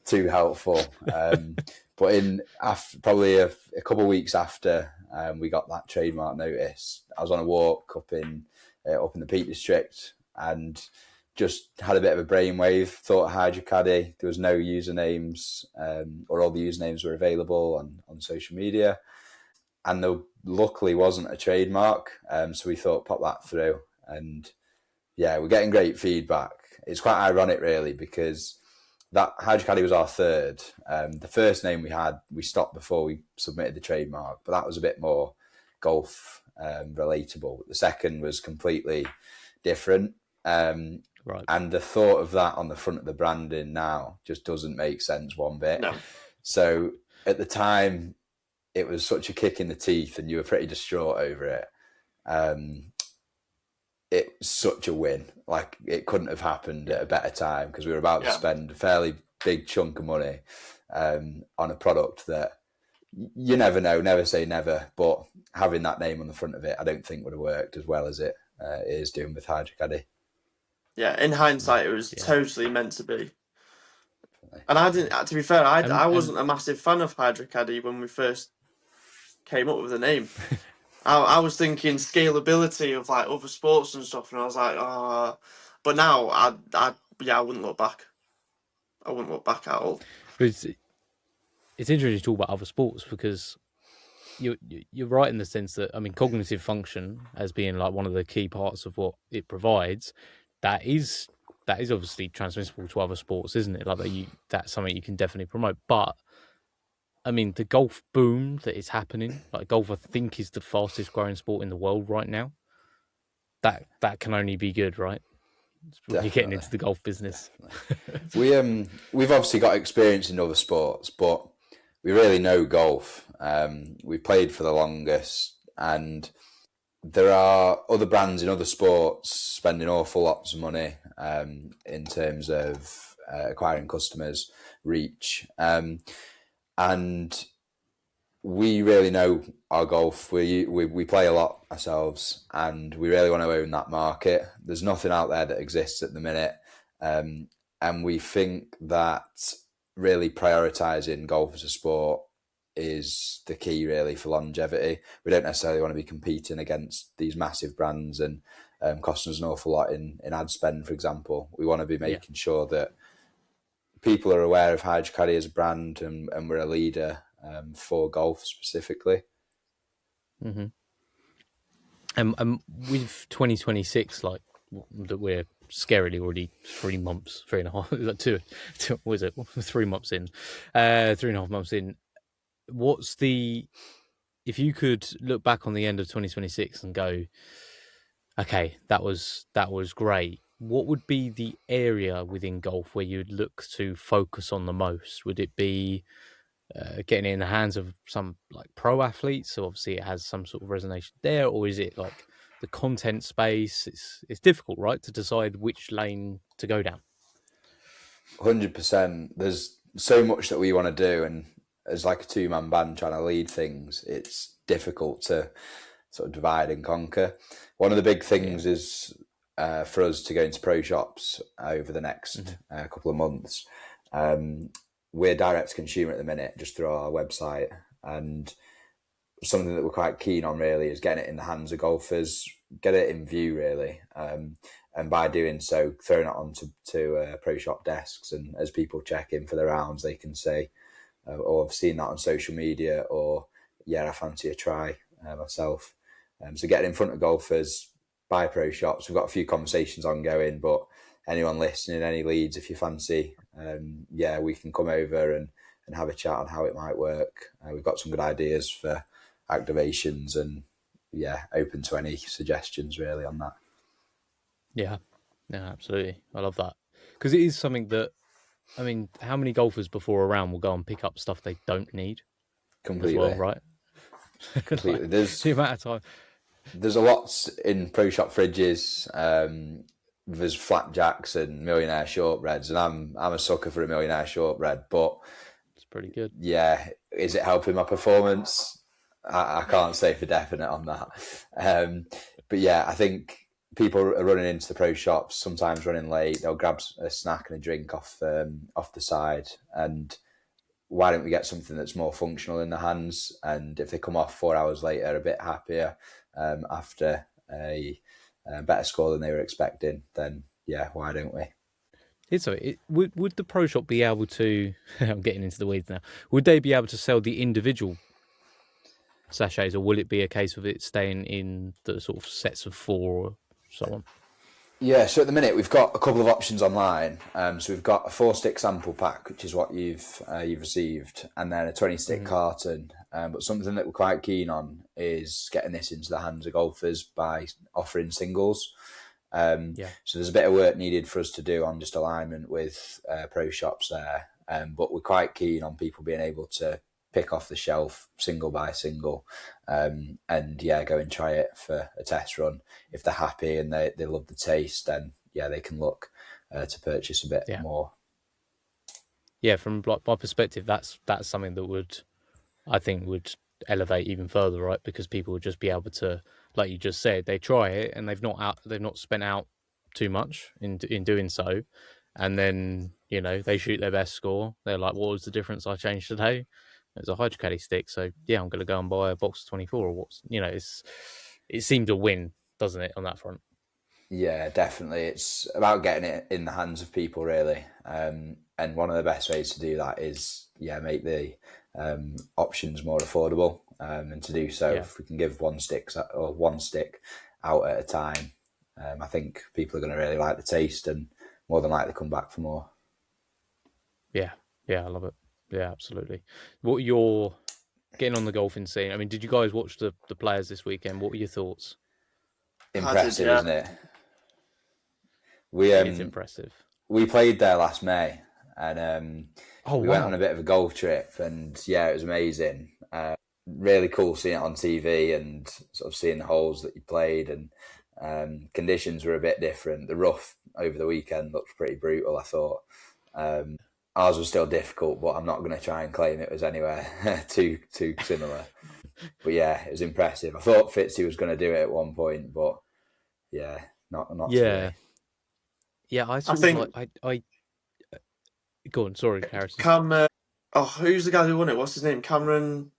helpful. But probably a couple of weeks after we got that trademark notice, I was on a walk up in the Peak District and just had a bit of a brainwave. Thought HydraCaddie. There was no usernames, or all the usernames were available on social media, and there luckily wasn't a trademark. So we thought pop that through, and yeah, we're getting great feedback. It's quite ironic, really, because that HydraCaddie was our third. The first name we stopped before we submitted the trademark, but that was a bit more golf relatable. The second was completely different. Right. And the thought of that on the front of the branding now just doesn't make sense one bit. No. So at the time, it was such a kick in the teeth, and you were pretty distraught over it. It was such a win. Like, it couldn't have happened at a better time, because we were about to spend a fairly big chunk of money on a product that you never know, never say never, but having that name on the front of it, I don't think would have worked as well as it is doing with HydraCaddie. Yeah, in hindsight, it was totally meant to be. And I didn't. To be fair, I wasn't a massive fan of HydraCaddie when we first came up with the name. I was thinking scalability of like other sports and stuff, and I was like, but now I wouldn't look back. I wouldn't look back at all. But it's interesting to talk about other sports because you're right in the sense that, I mean, cognitive function as being like one of the key parts of what it provides, that is obviously transmissible to other sports, isn't it? Like that's something you can definitely promote. But I mean, the golf boom that is happening, like golf, I think is the fastest growing sport in the world right now. That can only be good, right? When you're getting into the golf business. We've obviously got experience in other sports, but we really know golf. We've played for the longest, and there are other brands in other sports spending awful lots of money in terms of acquiring customers, reach, and we really know our golf. We play a lot ourselves, and we really want to own that market. There's nothing out there that exists at the minute, and we think that really prioritising golf as a sport is the key, really, for longevity. We don't necessarily want to be competing against these massive brands and costing us an awful lot in ad spend, for example. We want to be making sure that people are aware of HydraCaddie as a brand, and we're a leader for golf specifically. Mm-hmm. And with 2026, like that, we're scarily already 3 months, 3.5, like two, what is it? 3 months in, 3.5 months in. What's if you could look back on the end of 2026 and go, okay, that was great. What would be the area within golf where you'd look to focus on the most? Would it be getting it in the hands of some like pro athletes, so obviously it has some sort of resonation there, or is it like the content space? It's difficult, right, to decide which lane to go down. 100%. There's so much that we want to do, and as like a two-man band trying to lead things, it's difficult to sort of divide and conquer. One of the big things is for us to go into pro shops over the next couple of months. We're direct to consumer at the minute, just through our website, and something that we're quite keen on really is getting it in the hands of golfers, get it in view really, and by doing so, throwing it onto pro shop desks, and as people check in for their rounds, they can say, "Oh, I've seen that on social media," or "Yeah, I fancy a try myself." So getting in front of golfers by pro shops. We've got a few conversations ongoing, but anyone listening, any leads, if you fancy, we can come over and have a chat on how it might work. We've got some good ideas for activations, and open to any suggestions really on that. Yeah, absolutely. I love that, because it is something that, I mean, how many golfers before a round will go and pick up stuff they don't need? Completely. As well, right? Completely. There's the amount of time. There's a lot in pro shop fridges. There's flapjacks and millionaire shortbreads, and I'm a sucker for a millionaire shortbread, but it's pretty good. Yeah, is it helping my performance? I can't say for definite on that. But yeah, I think people are running into the pro shops, sometimes running late. They'll grab a snack and a drink off the side, and why don't we get something that's more functional in the hands? And if they come off 4 hours later a bit happier after a better score than they were expecting, then why don't we? So would the pro shop be able to, I'm getting into the weeds now, would they be able to sell the individual sachets, or will it be a case of it staying in the sort of sets of 4 or so on? Yeah, so at the minute we've got a couple of options online. So we've got a 4-stick sample pack, which is what you've received, and then a 20-stick carton. But something that we're quite keen on is getting this into the hands of golfers by offering singles. So there's a bit of work needed for us to do on just alignment with pro shops there. But we're quite keen on people being able to pick off the shelf single by single, and go and try it for a test run. If they're happy and they love the taste, then they can look to purchase a bit more. Yeah, from my perspective, that's something that I think would elevate even further, right? Because people would just be able to, like you just said, they try it and they've not spent out too much in doing so, and then they shoot their best score. They're like, "What was the difference I changed today?" It's a HydraCaddie stick, so yeah, I'm going to go and buy a box of 24 or what's, it seemed to win, doesn't it, on that front? Yeah, definitely. It's about getting it in the hands of people, really. And one of the best ways to do that is, make the options more affordable. And to do so, if we can give one stick out at a time, I think people are going to really like the taste and more than likely come back for more. Yeah, I love it. Yeah, absolutely. What you're getting on the golfing scene? I mean, did you guys watch the players this weekend? What were your thoughts? Impressive, isn't it? It is impressive. We played there last May, and we went on a bit of a golf trip, and it was amazing. Really cool seeing it on TV and sort of seeing the holes that you played, and conditions were a bit different. The rough over the weekend looked pretty brutal, I thought. Ours was still difficult, but I'm not going to try and claim it was anywhere too similar. But it was impressive. I thought Fitzy was going to do it at one point, but not today. Yeah, I think I go on. Sorry, Harrison. Who's the guy who won it? What's his name? Cam Young.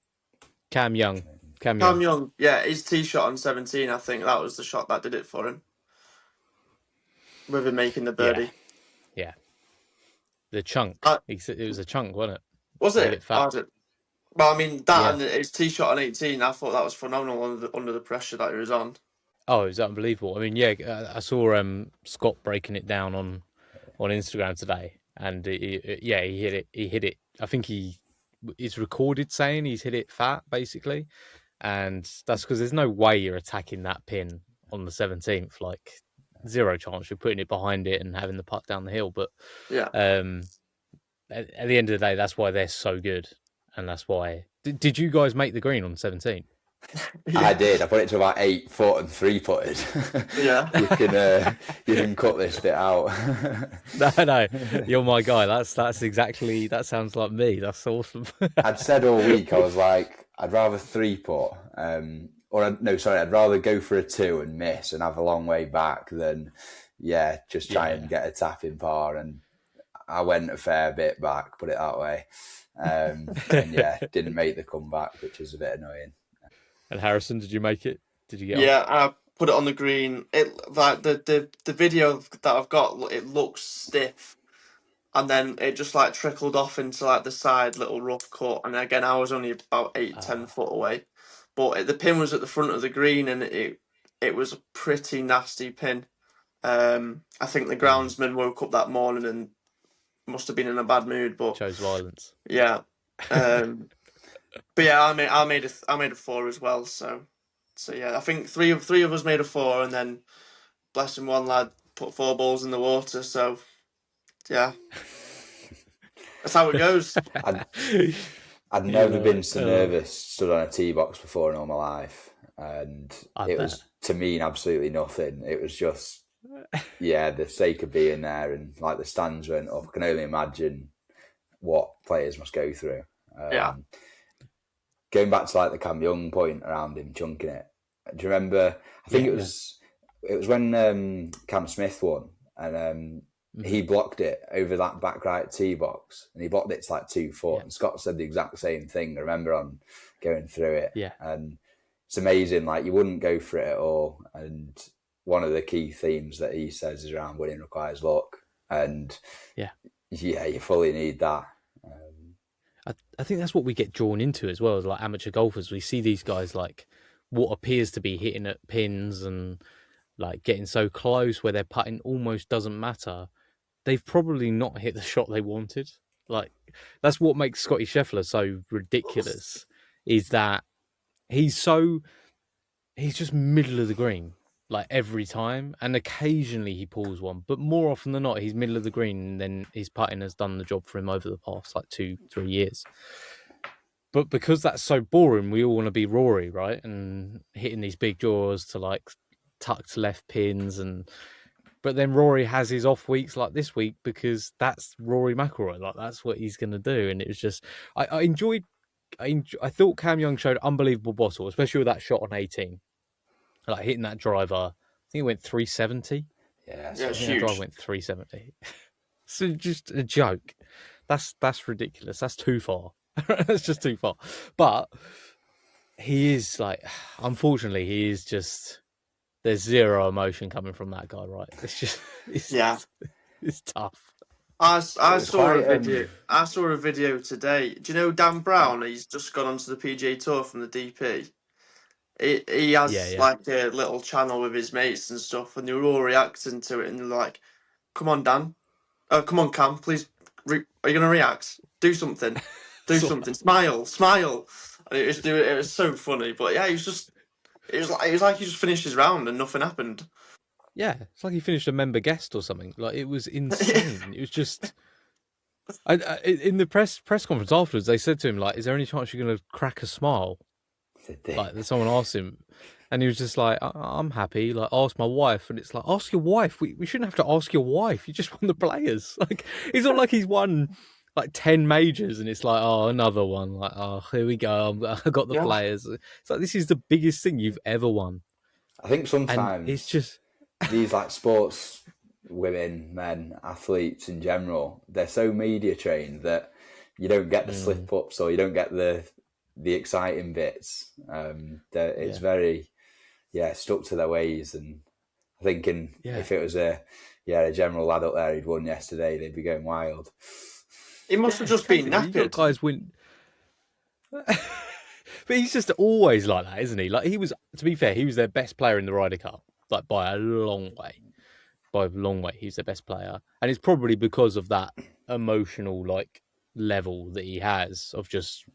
Cam Young. Yeah, his tee shot on 17. I think that was the shot that did it for him. With him making the birdie. Yeah. The chunk. It was a chunk, wasn't it? Was it? Well, I mean, and his tee shot on 18, I thought that was phenomenal under the pressure that he was on. Oh, it was unbelievable. I mean, I saw Scott breaking it down on Instagram today, and he hit it. He hit it. I think it's recorded saying he's hit it fat, basically, and that's because there's no way you're attacking that pin on the 17th. Like, zero chance. You're putting it behind it and having the putt down the hill. But at the end of the day, that's why they're so good, and that's why. Did you guys make the green on 17? I did. I put it to about 8 foot and 3-putted. Yeah. you can cut this bit out. No, you're my guy. That's exactly. That sounds like me. That's awesome. I'd said all week I was like, I'd rather 3-putt, I'd rather go for a 2 and miss and have a long way back than just try and get a tap-in par. And I went a fair bit back, put it that way, and didn't make the comeback, which was a bit annoying. And Harrison, did you make it? Did you get on? Yeah, I put it on the green. It like the video that I've got, it looks stiff, and then it just like trickled off into like the side little rough cut. And again, I was only about 8-10 foot away, but the pin was at the front of the green, and it was a pretty nasty pin. I think the groundsman woke up that morning and must have been in a bad mood, but chose violence. Yeah. But I made a 4 as well. So I think three of us made a 4, and then bless him, one lad put 4 balls in the water. So that's how it goes. I'd never been so nervous stood on a tee box before in all my life, and it was to mean absolutely nothing. It was just the sake of being there, and like the stands went up. I can only imagine what players must go through. Going back to like the Cam Young point around him chunking it. Do you remember? I think it was when Cam Smith won, and he blocked it over that back right tee box, and he blocked it to like 2 foot. And Scott said the exact same thing. I remember on going through it. Yeah, and it's amazing. Like, you wouldn't go for it at all. And one of the key themes that he says is around winning requires luck, and you fully need that. I think that's what we get drawn into as well as like amateur golfers. We see these guys like what appears to be hitting at pins and like getting so close where their putting almost doesn't matter. They've probably not hit the shot they wanted. Like, that's what makes Scotty Scheffler so ridiculous, is that he's just middle of the green, like every time. And occasionally he pulls one, but more often than not, he's middle of the green, and then his putting has done the job for him over the past like 2-3 years. But because that's so boring, we all want to be Rory, right? And hitting these big draws to like tucked left pins, but then Rory has his off weeks like this week because that's Rory McIlroy. Like, that's what he's going to do. And it was just, I thought Cam Young showed unbelievable bottle, especially with that shot on 18. Like, hitting that driver, I think it went 370. Yeah, it's huge. That driver went 370. So just a joke. That's ridiculous. That's too far. That's just too far. But he is like, unfortunately, he is just. There's zero emotion coming from that guy, right? It's just, it's tough. I saw a quite, video. I saw a video today. Do you know Dan Brown? He's just gone onto the PGA Tour from the DP. He has Yeah. like a little channel with his mates and stuff, and they were all reacting to it, and they're like, "Come on, Dan. Come on, Cam. Please, are you gonna react? Do something. Do something. Smile. Smile." And it was so funny. But yeah, it was like he just finished his round and nothing happened. Yeah, it's like he finished a member guest or something. Like, it was insane. It was just. In the press conference afterwards, they said to him, like, "Is there any chance you're going to crack a smile?" Like, someone asked him, and he was just like, "I'm happy. Like, ask my wife." And it's like, ask your wife. We shouldn't have to ask your wife. You just won the Players. Like, it's not like he's won like 10 majors, and it's like, oh, another one. Like, oh, here we go. I got the Players. It's like, this is the biggest thing you've ever won. I think sometimes and it's just these like sports women, men, athletes in general, they're so media trained that you don't get the slip ups or you don't get the exciting bits. It's very stuck to their ways, and I think if it was a general lad up there who'd won yesterday, they'd be going wild. He must have just been knackered. Guys win. But he's just always like that, isn't he? Like, he was, to be fair, he was their best player in the Ryder Cup, like by a long way. By a long way, he's their best player, and it's probably because of that emotional like level that he has of just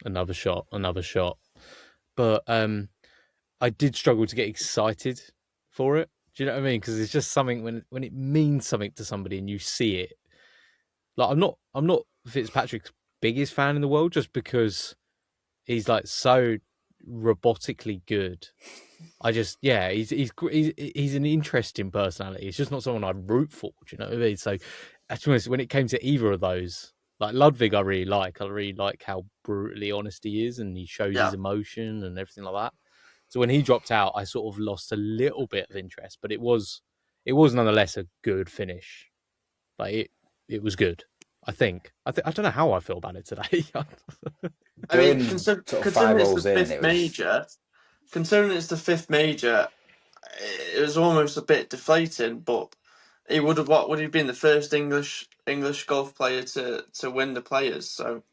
another shot. But I did struggle to get excited for it. Do you know what I mean? Because it's just something when it means something to somebody and you see it. Like, I'm not Fitzpatrick's biggest fan in the world, just because he's like so robotically good. I just, he's an interesting personality. It's just not someone I'd root for. Do you know what I mean? So, actually, when it came to either of those, like Ludwig, I really like how brutally honest he is, and he shows his emotion and everything like that. So when he dropped out, I sort of lost a little bit of interest, but it was nonetheless a good finish. Like, it was good. I think. I don't know how I feel about it today. I mean, considering it's the fifth major, it was almost a bit deflating. But what would he have been the first English golf player to win the Players? So,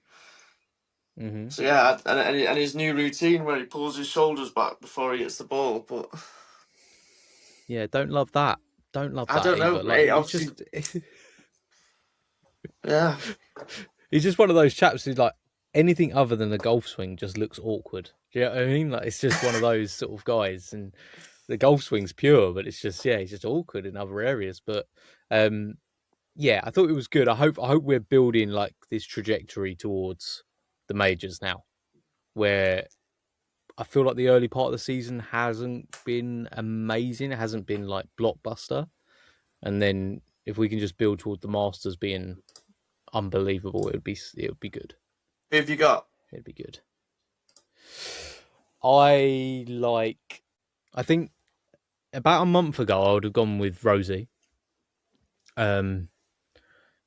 so yeah, and his new routine where he pulls his shoulders back before he hits the ball. But yeah, don't love that. Don't love that. I don't know. Like, yeah, he's just one of those chaps who's like, anything other than the golf swing just looks awkward. Do you know what I mean? Like, it's just one of those sort of guys, and the golf swing's pure, but it's just, he's just awkward in other areas. But I thought it was good. I hope we're building like this trajectory towards the majors now, where I feel like the early part of the season hasn't been amazing. It hasn't been like blockbuster. And then if we can just build toward the Masters being unbelievable, it would be good. Who have you got? It'd be good. I think about a month ago I would have gone with Rosie,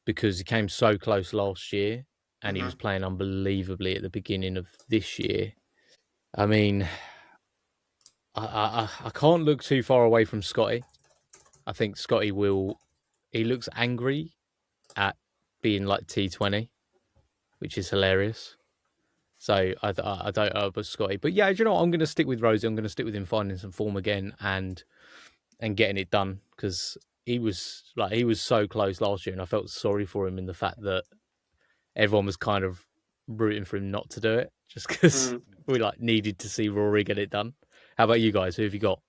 because he came so close last year, and he was playing unbelievably at the beginning of this year. I mean, I can't look too far away from Scotty. I think Scotty he looks angry at being like T20, which is hilarious. So I don't know about Scotty, but yeah, do you know what? I'm going to stick with Rosie. I'm going to stick with him finding some form again and getting it done, because he was so close last year, and I felt sorry for him in the fact that everyone was kind of rooting for him not to do it, just because we like needed to see Rory get it done. How about you guys? Who have you got?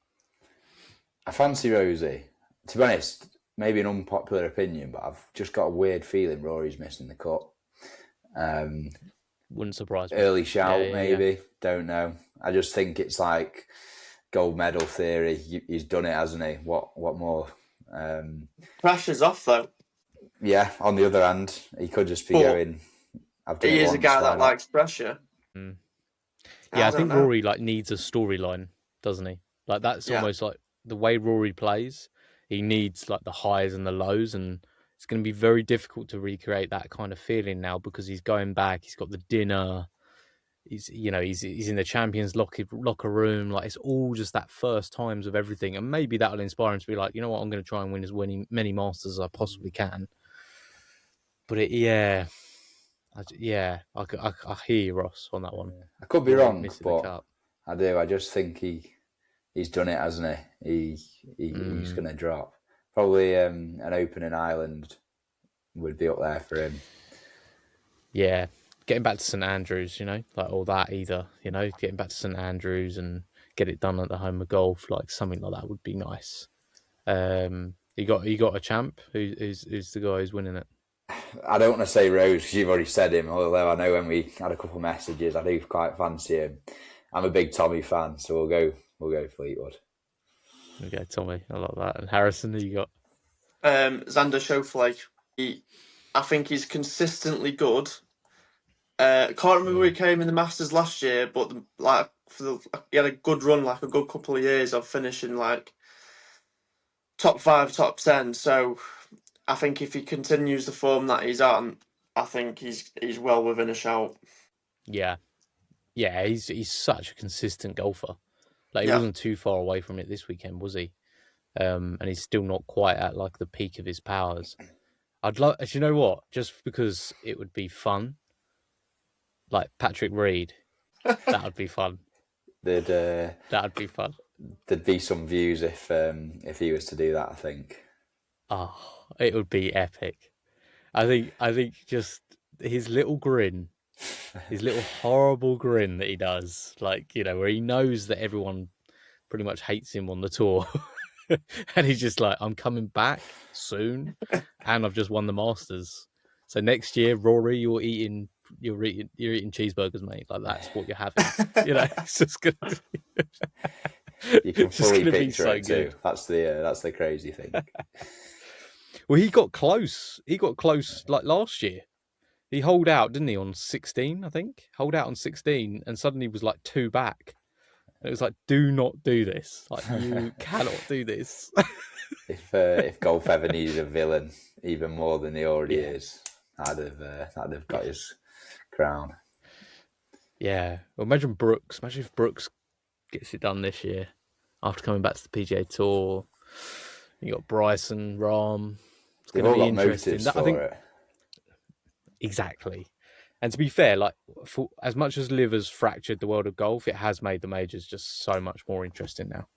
I fancy Rosie. To be honest, maybe an unpopular opinion, but I've just got a weird feeling Rory's missing the cut. Wouldn't surprise me. Early shout, maybe. Don't know. I just think it's like gold medal theory. He's done it, hasn't he? What more? Pressure's off, though. Yeah, on the other hand, he could just be going... He is a guy that likes pressure. Yeah, I think Rory like needs a storyline, doesn't he? Like, that's almost like the way Rory plays. He needs like the highs and the lows, and it's going to be very difficult to recreate that kind of feeling now because he's going back. He's got the dinner. He's in the Champions locker room. Like, it's all just that first times of everything, and maybe that'll inspire him to be like, you know what, I'm going to try and win as many Masters as I possibly can. But I hear you, Ross, on that one. I could be wrong, Missing the but cup. I do. I just think he's done it, hasn't he? He's going to drop. Probably an Open in Ireland would be up there for him. Yeah, getting back to St Andrews, like all that either, getting back to St Andrews and get it done at the home of golf, like something like that would be nice. You got a champ? Who's the guy who's winning it? I don't want to say Rose because you've already said him, although I know when we had a couple of messages, I do quite fancy him. I'm a big Tommy fan, so we'll go Fleetwood. Okay, Tommy, I like that. And Harrison, who you got? Xander Schauffele. I think he's consistently good. Can't remember where he came in the Masters last year, but he had a good run, like a good couple of years of finishing like top 5, top 10. So I think if he continues the form that he's on, I think he's well within a shout. Yeah, he's such a consistent golfer. Like, he wasn't too far away from it this weekend, was he? And he's still not quite at like the peak of his powers. I'd love, you know what? Just because it would be fun, like Patrick Reed, that would be fun. That'd be fun. There'd be some views if he was to do that, I think. Oh, it would be epic. I think just his little grin, his little horrible grin that he does, like, where he knows that everyone pretty much hates him on the tour. And he's just like, I'm coming back soon, and I've just won the Masters. So next year, Rory, you're eating cheeseburgers, mate. Like, that's what you're having. It's just gonna be... You can fully picture it too. That's the crazy thing. Well, he got close. Like last year. He holed out, didn't he, on 16? I think holed out on 16, and suddenly was like 2 back. It was like, do not do this. Like, you cannot do this. If golf ever needed a villain even more than he already is, I'd have got his crown. Yeah. Well, imagine if Brooks gets it done this year after coming back to the PGA Tour. You got Bryson, Rahm. They've all got motives for it. Exactly. And to be fair, like, for as much as Liv has fractured the world of golf, it has made the majors just so much more interesting now.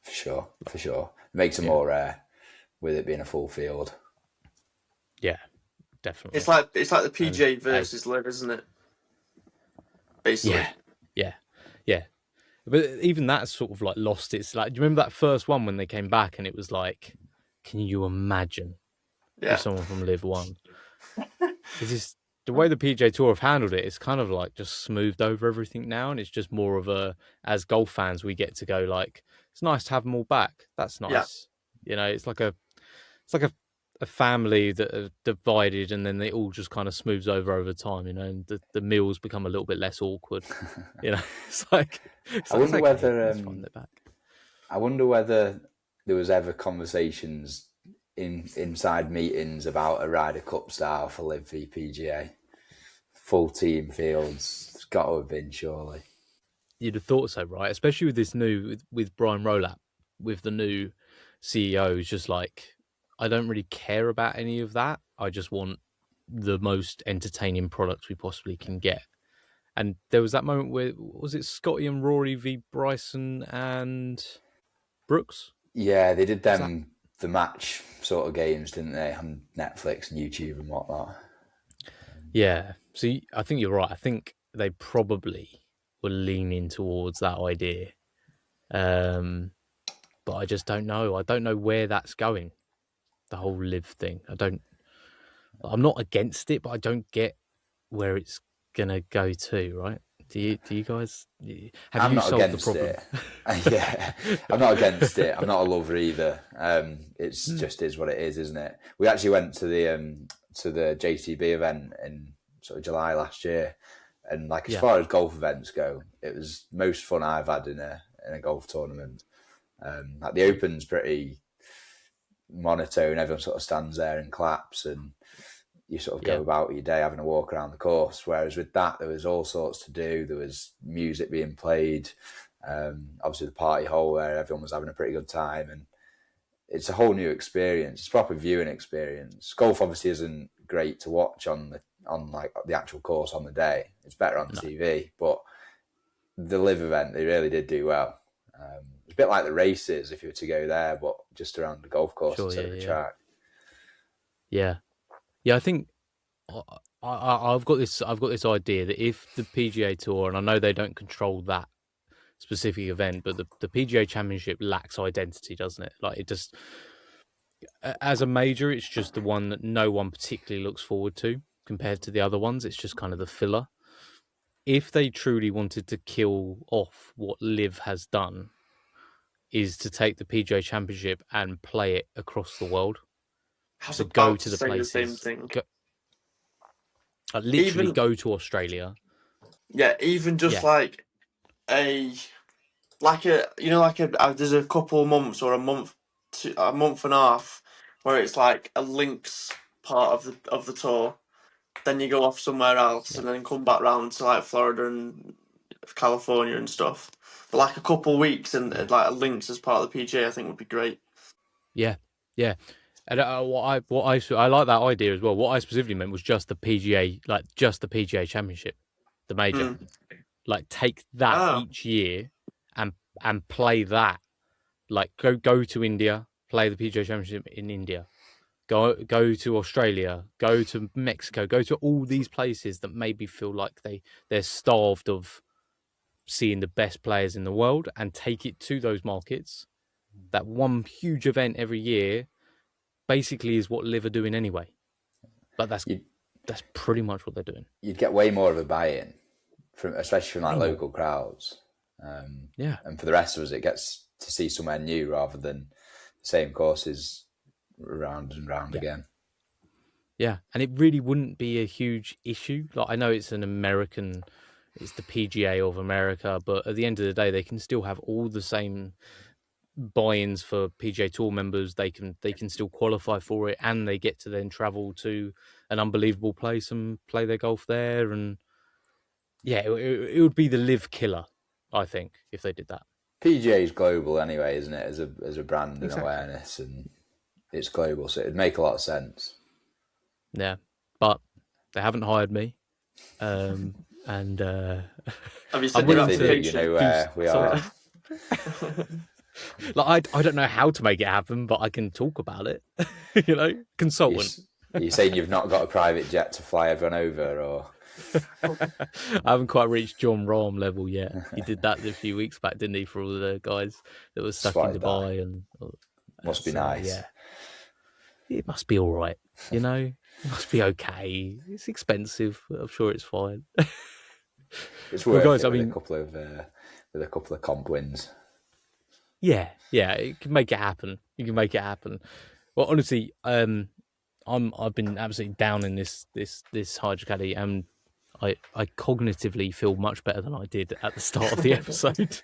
For sure. It makes it more rare with it being a full field. Yeah, definitely. It's like the PGA versus Liv, isn't it? Basically. Yeah. But even that's sort of like lost its, like, do you remember that first one when they came back and it was like, can you imagine if someone from Liv won? It's just the way the PGA Tour have handled it. It's kind of like just smoothed over everything now, and it's just more of a, as golf fans, we get to go like, it's nice to have them all back. That's nice. Yeah. It's like a family that are divided, and then they all just kind of smooths over time, and the meals become a little bit less awkward. It's like, I wonder whether there was ever conversations inside meetings about a Ryder Cup style for Liv v PGA. Full team fields. It's got to have been, surely. You'd have thought so, right? Especially with this new, with Brian Rowlap, with the new CEO, who's just like, I don't really care about any of that. I just want the most entertaining products we possibly can get. And there was that moment where, was it Scotty and Rory v Bryson and Brooks? Yeah, they did them, the match sort of games, didn't they, on Netflix and YouTube and whatnot. Yeah. So I think you're right. I think they probably were leaning towards that idea. But I just don't know. I don't know where that's going. The whole Liv thing. I'm not against it, but I don't get where it's gonna go to, right? Do you guys have you solved the problem? Yeah, I'm not against it. I'm not a lover either. It's just is what it is, isn't it? We actually went to the JTB event in sort of July last year, and like as far as golf events go, it was most fun I've had in a golf tournament. Like the Open's pretty monotone. Everyone sort of stands there and claps, and you sort of go about your day having a walk around the course. Whereas with that, there was all sorts to do. There was music being played, obviously the party hall where everyone was having a pretty good time, and it's a whole new experience. It's a proper viewing experience. Golf obviously isn't great to watch on like the actual course on the day. It's better on TV, but the live event, they really did do well. It's a bit like the races if you were to go there, but just around the golf course instead of the track. Yeah. I think I've got this idea that if the PGA Tour, and I know they don't control that specific event, but the PGA Championship lacks identity, doesn't it? Like, it just, as a major, it's just the one that no one particularly looks forward to compared to the other ones. It's just kind of the filler. If they truly wanted to kill off what Live has done, is to take the PGA Championship and play it across the world. So go to the places. The same thing. Literally go to Australia. Yeah, even just like there's a couple of months or a month and a half where it's like a links part of the tour. Then you go off somewhere else and then come back round to like Florida and California and stuff. But like a couple of weeks and like a links as part of the PGA, I think would be great. Yeah. And what I like that idea as well. What I specifically meant was just the PGA, like just the PGA Championship, the major. Like, take that each year and play that. Like, go to India, play the PGA Championship in India. Go to Australia, go to Mexico, go to all these places that maybe feel like they're starved of seeing the best players in the world, and take it to those markets. That one huge event every year basically is what Live are doing anyway. But that's pretty much what they're doing. You'd get way more of a buy-in, especially from like local crowds. And for the rest of us, it gets to see somewhere new rather than the same courses round and round again. Yeah, and it really wouldn't be a huge issue. Like, I know it's the PGA of America, but at the end of the day, they can still have all the same buy-ins for PGA Tour members. They can still qualify for it, and they get to then travel to an unbelievable place and play their golf there. And it would be the Live killer, I think, if they did that. PGA is global anyway, isn't it? As a brand and awareness, and it's global, so it'd make a lot of sense. Yeah, but they haven't hired me, and have you sent your application? You know where we are. Like, I don't know how to make it happen, but I can talk about it. Consultant. You're saying you've not got a private jet to fly everyone over, or? I haven't quite reached John Rahm level yet. He did that a few weeks back, didn't he, for all the guys that were stuck in Dubai? And must be nice. Yeah, it must be all right. It must be okay. It's expensive, but I'm sure it's fine. It's worth it with a couple of comp wins. Yeah, it can make it happen. You can make it happen. Well, honestly, I've been absolutely down in this HydraCaddie, and I cognitively feel much better than I did at the start of the episode,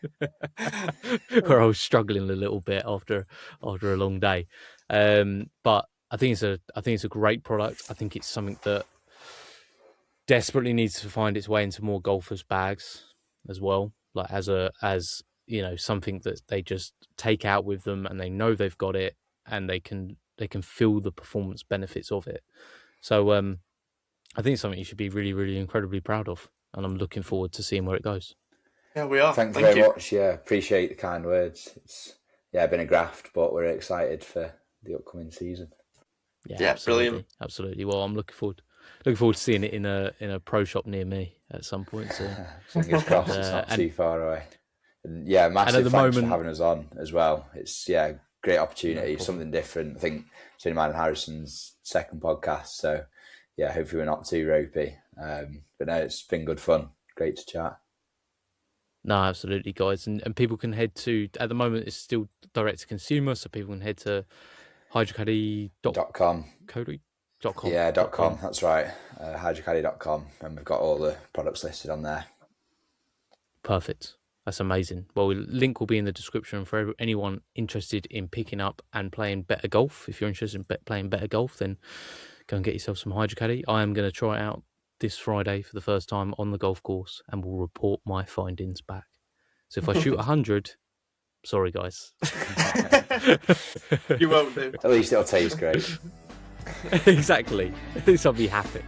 where I was struggling a little bit after a long day. But I think it's a great product. I think it's something that desperately needs to find its way into more golfers' bags as well. Like, as something that they just take out with them, and they know they've got it, and they can feel the performance benefits of it. So I think it's something you should be really, really incredibly proud of, and I'm looking forward to seeing where it goes. Yeah, we are. Thank you very much. Yeah, appreciate the kind words. It's been a graft, but we're excited for the upcoming season. Yeah, absolutely. Brilliant. Absolutely. Well, I'm looking forward to seeing it in a pro shop near me at some point. So fingers crossed, it's not too far away. And massive thanks for having us on as well. It's great opportunity, something different. I think it's only mine and Harrison's second podcast, so hopefully we're not too ropey. But no, it's been good fun. Great to chat. No, absolutely, guys. And people can head to, at the moment, it's still direct to consumer, so people can head to HydraCaddie.com. Yeah, .com. That's right. HydraCaddie.com, and we've got all the products listed on there. Perfect. That's amazing. Well, link will be in the description for anyone interested in picking up and playing better golf. If you're interested in playing better golf, then go and get yourself some HydraCaddie. I am going to try it out this Friday for the first time on the golf course and will report my findings back. So if I shoot 100, sorry guys. You won't do. At least it'll taste great. Exactly. At least I'll be happy.